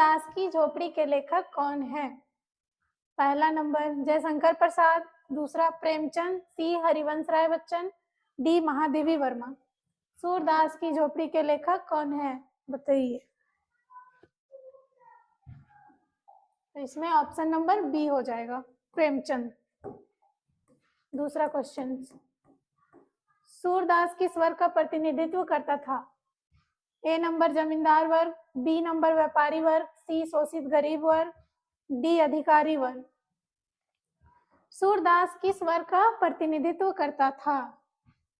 सूरदास की झोपड़ी के लेखक कौन है? पहला नंबर जयशंकर प्रसाद, दूसरा प्रेमचंद, सी हरिवंश राय बच्चन, डी महादेवी वर्मा। सूरदास की झोपड़ी के लेखक कौन है, बताइए। तो इसमें ऑप्शन नंबर बी हो जाएगा, प्रेमचंद। दूसरा क्वेश्चन, सूरदास किस वर्ग का प्रतिनिधित्व करता था? ए नंबर जमींदार वर्ग, बी नंबर व्यापारी वर्ग, सी शोषित गरीब वर्ग, डी अधिकारी वर्ग। सूरदास किस वर्ग का प्रतिनिधित्व करता था?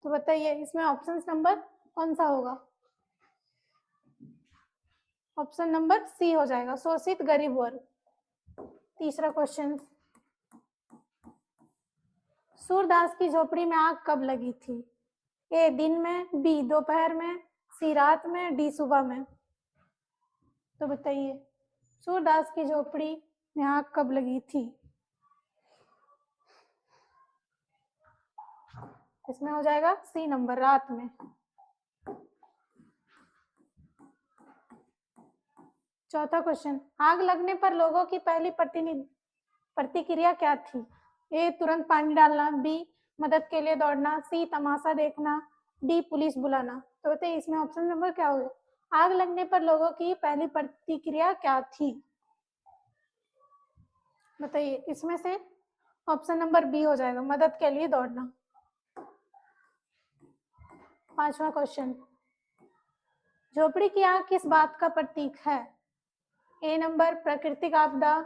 तो बताइए इसमें ऑप्शन नंबर कौन सा होगा? ऑप्शन नंबर सी हो जाएगा, शोषित गरीब वर्ग। तीसरा क्वेश्चन, सूरदास की झोपड़ी में आग कब लगी थी? ए दिन में, बी दोपहर में, सी रात में, डी सुबह में। तो बताइए सूरदास की झोपड़ी में आग कब लगी थी? इसमें हो जाएगा सी नंबर, रात में। चौथा क्वेश्चन, आग लगने पर लोगों की पहली प्रतिक्रिया क्या थी? ए तुरंत पानी डालना, बी मदद के लिए दौड़ना, सी तमाशा देखना, डी पुलिस बुलाना। तो बताइए इसमें ऑप्शन नंबर क्या होगा? आग लगने पर लोगों की पहली प्रतिक्रिया क्या थी? बताइए इसमें से ऑप्शन नंबर बी हो जाएगा, मदद के लिए दौड़ना। पांचवा क्वेश्चन, झोपड़ी की आग किस बात का प्रतीक है? ए नंबर प्राकृतिक आपदा,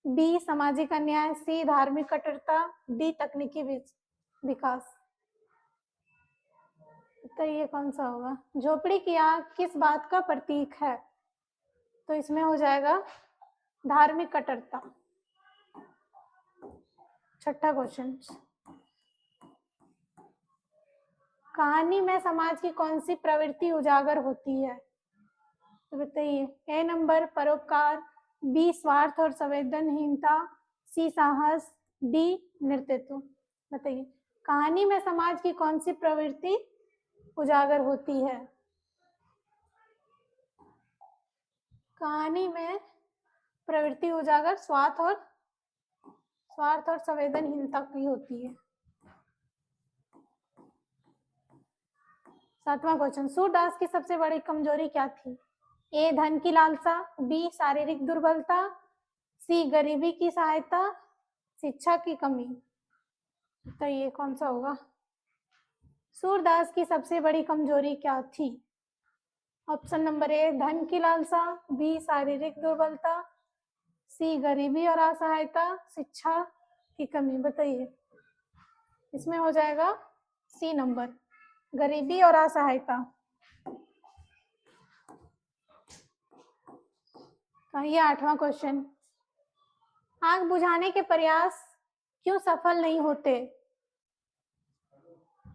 बी सामाजिक अन्याय, सी धार्मिक कट्टरता, डी तकनीकी विकास। तो ये कौन सा होगा? झोपड़ी की आग किस बात का प्रतीक है? तो इसमें हो जाएगा धार्मिक कट्टरता। छठा क्वेश्चन, कहानी में समाज की कौन सी प्रवृत्ति उजागर होती है? तो बताइए ए नंबर परोपकार, बी स्वार्थ और संवेदनहीनता, सी साहस, डी नेतृत्व। बताइए कहानी में समाज की कौन सी प्रवृत्ति उजागर होती है? कहानी में प्रवृत्ति उजागर स्वार्थ और संवेदनहीनता की होती है। सातवां क्वेश्चन, सूरदास की सबसे बड़ी कमजोरी क्या थी? ए धन की लालसा, बी शारीरिक दुर्बलता, सी गरीबी की सहायता, शिक्षा की कमी। तो ये कौन सा होगा? सूरदास की सबसे बड़ी कमजोरी क्या थी? ऑप्शन नंबर ए धन की लालसा, बी शारीरिक दुर्बलता, सी गरीबी और असहायता, शिक्षा की कमी। बताइए इसमें हो जाएगा सी नंबर, गरीबी और असहायता। ये आठवां क्वेश्चन, आग बुझाने के प्रयास क्यों सफल नहीं होते?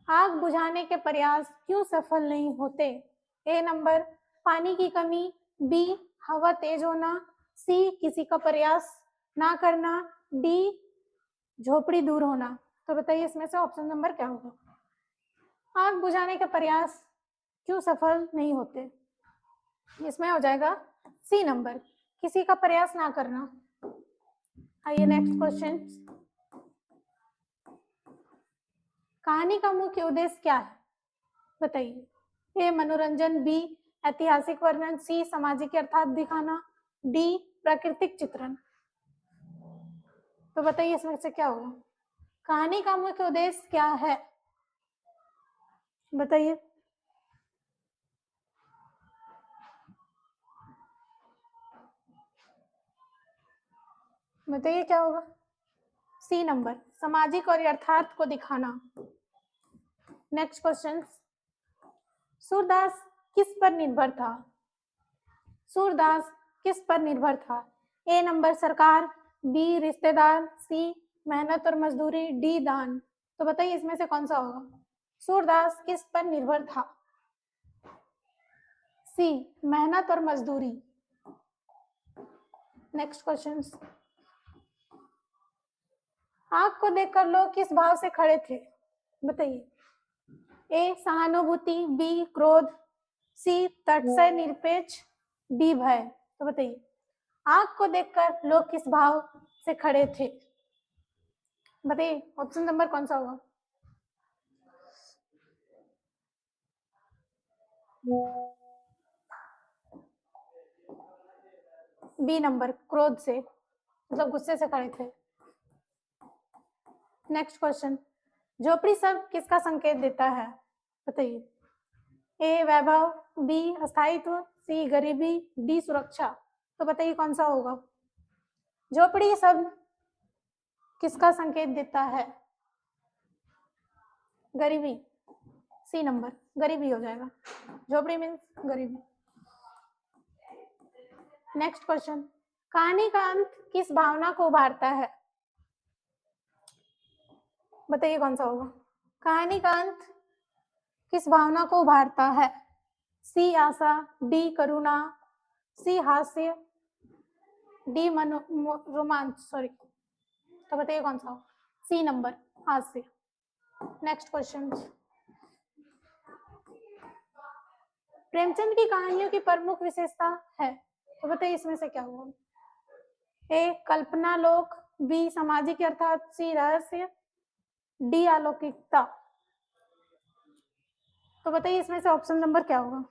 आग बुझाने के प्रयास क्यों सफल नहीं होते? ए नंबर पानी की कमी, बी हवा तेज होना, सी किसी का प्रयास ना करना, डी झोपड़ी दूर होना। तो बताइए इसमें से ऑप्शन नंबर क्या होगा? आग बुझाने के प्रयास क्यों सफल नहीं होते? इसमें हो जाएगा सी नंबर, किसी का प्रयास ना करना। आइए नेक्स्ट क्वेश्चन, कहानी का मुख्य उद्देश्य क्या है? बताइए ए मनोरंजन, बी ऐतिहासिक वर्णन, सी सामाजिक अर्थात दिखाना, डी प्राकृतिक चित्रण। तो बताइए इसमें से क्या होगा? कहानी का मुख्य उद्देश्य क्या है? बताइए। बताइए क्या होगा? सी नंबर, सामाजिक और यथार्थ को दिखाना। नेक्स्ट क्वेश्चन, सूरदास किस पर निर्भर था? सूरदास किस पर निर्भर था? ए नंबर सरकार, बी रिश्तेदार, सी मेहनत और मजदूरी, डी दान। तो बताइए इसमें से कौन सा होगा? सूरदास किस पर निर्भर था? सी मेहनत और मजदूरी। नेक्स्ट क्वेश्चन, आग को देखकर लोग किस भाव से खड़े थे? बताइए ए सहानुभूति, बी क्रोध, सी तटस्थ निरपेक्ष, डी भय। तो बताइए आग को देखकर लोग किस भाव से खड़े थे? बताइए ऑप्शन नंबर कौन सा होगा? बी नंबर, क्रोध से, मतलब गुस्से से खड़े थे। नेक्स्ट क्वेश्चन, झोपड़ी शब्द किसका संकेत देता है? बताइए। ए वैभव, बी अस्थायित्व, सी गरीबी, डी सुरक्षा। तो बताइए कौन सा होगा? झोपड़ी शब्द किसका संकेत देता है? गरीबी, सी नंबर, गरीबी हो जाएगा। झोपड़ी मीन्स गरीबी। नेक्स्ट क्वेश्चन, कहानी का अंत किस भावना को उभारता है? बताइए कौन सा होगा? कहानी का अंत किस भावना को उभारता है? सी आशा, डी करुणा, सी हास्य, डी रोमांच, सॉरी। तो बताइए कौन सा होगा? सी नंबर, हास्य। नेक्स्ट क्वेश्चन, प्रेमचंद की कहानियों की प्रमुख विशेषता है? तो बताइए इसमें से क्या होगा? ए कल्पना लोक, बी सामाजिक अर्थात, सी रहस्य, डी अलौकिकता। तो बताइए इसमें से ऑप्शन नंबर क्या होगा?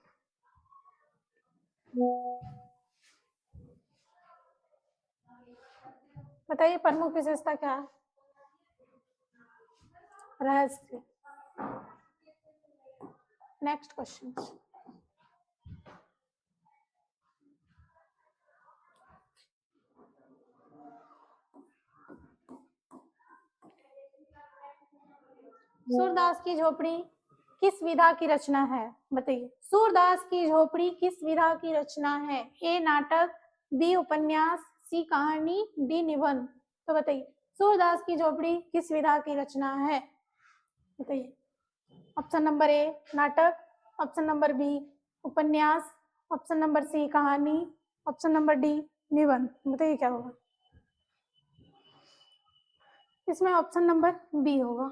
बताइए प्रमुख विशेषता क्या है? रहस्य। नेक्स्ट क्वेश्चन, सूरदास की झोपड़ी किस विधा की रचना है? बताइए सूरदास की झोपड़ी किस विधा की रचना है? ए नाटक, बी उपन्यास, सी कहानी, डी निबंध। तो बताइए सूरदास की झोपड़ी किस विधा की रचना है? बताइए ऑप्शन नंबर ए नाटक, ऑप्शन नंबर बी उपन्यास, ऑप्शन नंबर सी कहानी, ऑप्शन नंबर डी निबंध। बताइए क्या होगा? इसमें ऑप्शन नंबर बी होगा,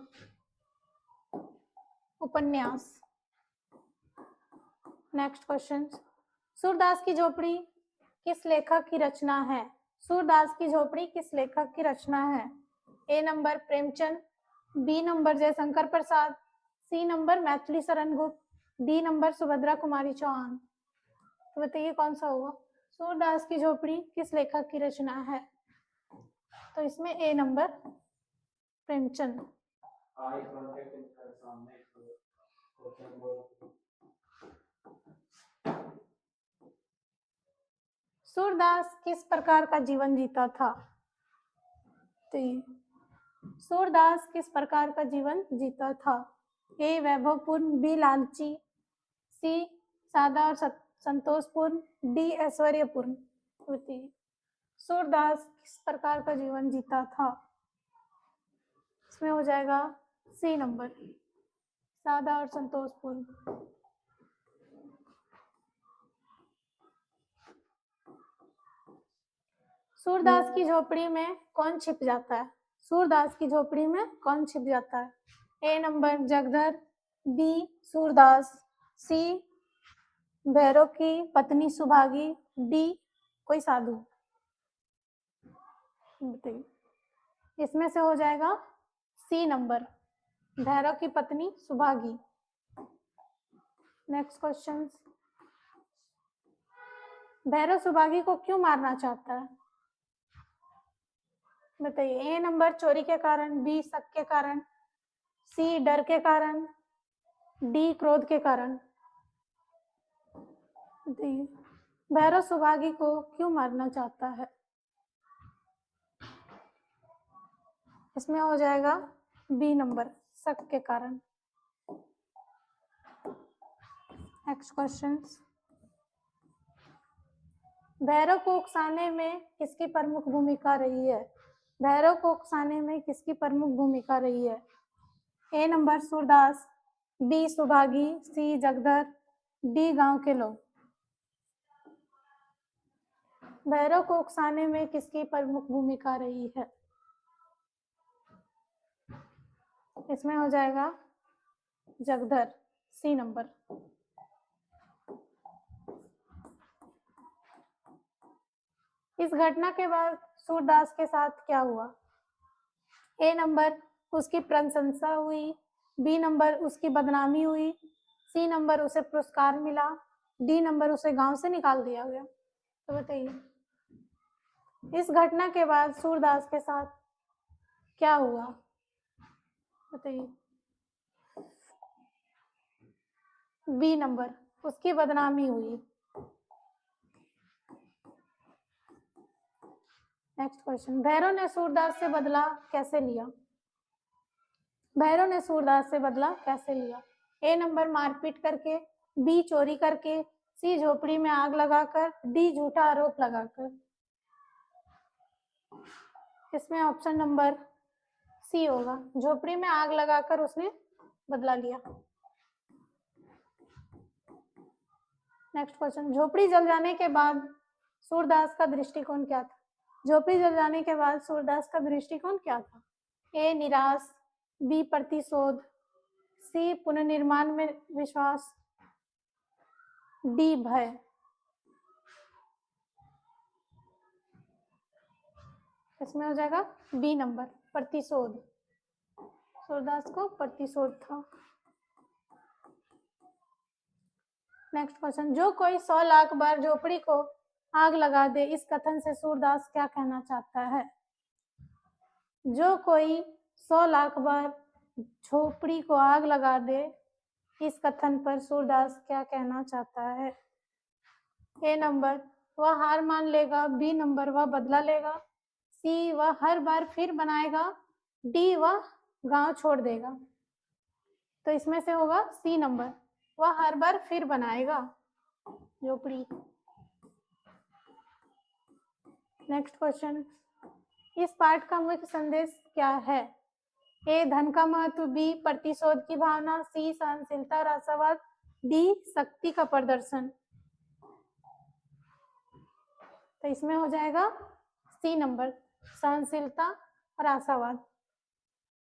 उपन्यास। नेक्स्ट क्वेश्चन, सूरदास की झोपड़ी किस लेखक की रचना है? सूरदास की झोपड़ी किस लेखक की रचना है? A number Premchand, B number Jaishankar Prasad, C number Maithili Sharan Gupt, D number Subhadra Kumari Chauhan. तो बताइए कौन सा होगा? सूरदास की झोपड़ी किस लेखक की रचना है? तो इसमें ए नंबर प्रेमचंद। सूरदास किस प्रकार का जीवन जीता था? तो सूरदास किस प्रकार का जीवन जीता था? ए वैभवपूर्ण, बी लालची, सी सादा और संतोषपूर्ण, डी ऐश्वर्यपूर्ण। बताइए सूरदास किस प्रकार का जीवन जीता था? इसमें हो जाएगा सी नंबर, सादा और संतोषपूर्ण। सूरदास की झोपड़ी में कौन छिप जाता है? सूरदास की झोपड़ी में कौन छिप जाता है? A number Jagdhar, B Surdas, सी भैरव की पत्नी सुभागी, डी कोई साधु। बताइए इसमें से हो जाएगा सी नंबर, भैरव की पत्नी सुभागी। नेक्स्ट क्वेश्चन, भैरव सुभागी को क्यों मारना चाहता है? बताइए ए नंबर चोरी के कारण, बी शक के कारण, सी डर के कारण, डी क्रोध के कारण। बताइए भैरव सुभागी को क्यों मारना चाहता है? इसमें हो जाएगा बी नंबर, शक के कारण। नेक्स्ट क्वेश्चन, भैरव को उकसाने में किसकी प्रमुख भूमिका रही है? भैरव को उकसाने में किसकी प्रमुख भूमिका रही है? A number Surdas, B Subhagi, C जगदर, D गांव के लोग। भैरव को उकसाने में किसकी प्रमुख भूमिका रही है? इसमें हो जाएगा जगदर, सी नंबर। इस घटना के बाद सूरदास के साथ क्या हुआ? ए नंबर उसकी प्रशंसा हुई, बी नंबर उसकी बदनामी हुई, सी नंबर उसे पुरस्कार मिला, डी नंबर उसे गांव से निकाल दिया गया। तो बताइए इस घटना के बाद सूरदास के साथ क्या हुआ? बताइए। बी नंबर उसकी बदनामी हुई। नेक्स्ट क्वेश्चन, भैरव ने सूरदास से बदला कैसे लिया? भैरव ने सूरदास से बदला कैसे लिया? ए नंबर मारपीट करके, बी चोरी करके, सी झोपड़ी में आग लगाकर, डी झूठा आरोप लगाकर। इसमें ऑप्शन नंबर सी होगा, झोपड़ी में आग लगाकर उसने बदला लिया। नेक्स्ट क्वेश्चन, झोपड़ी जल जाने के बाद सूरदास का दृष्टिकोण क्या था? झोपड़ी जल जाने के बाद सूरदास का दृष्टिकोण क्या था? ए निराश, बी प्रतिशोध, सी पुनर्निर्माण में विश्वास, डी भय। इसमें हो जाएगा बी नंबर प्रतिशोध। सूरदास को प्रतिशोध था। नेक्स्ट क्वेश्चन, जो कोई 100 लाख बार झोपड़ी को आग लगा दे, इस कथन से सूरदास क्या कहना चाहता है? जो कोई 100 लाख बार झोपड़ी को आग लगा दे, इस कथन पर सूरदास क्या कहना चाहता है? ए नंबर वह हार मान लेगा, बी नंबर वह बदला लेगा, सी वह हर बार फिर बनाएगा, डी वह गांव छोड़ देगा। तो इसमें से होगा सी नंबर, वह हर बार फिर बनाएगा झोपड़ी। नेक्स्ट क्वेश्चन, इस पाठ का मुख्य संदेश क्या है? ए धन का महत्व, बी प्रतिशोध की भावना, सी सहनशीलता और आशावाद, डी शक्ति का प्रदर्शन। तो इसमें हो जाएगा सी नंबर सहनशीलता और आशावाद।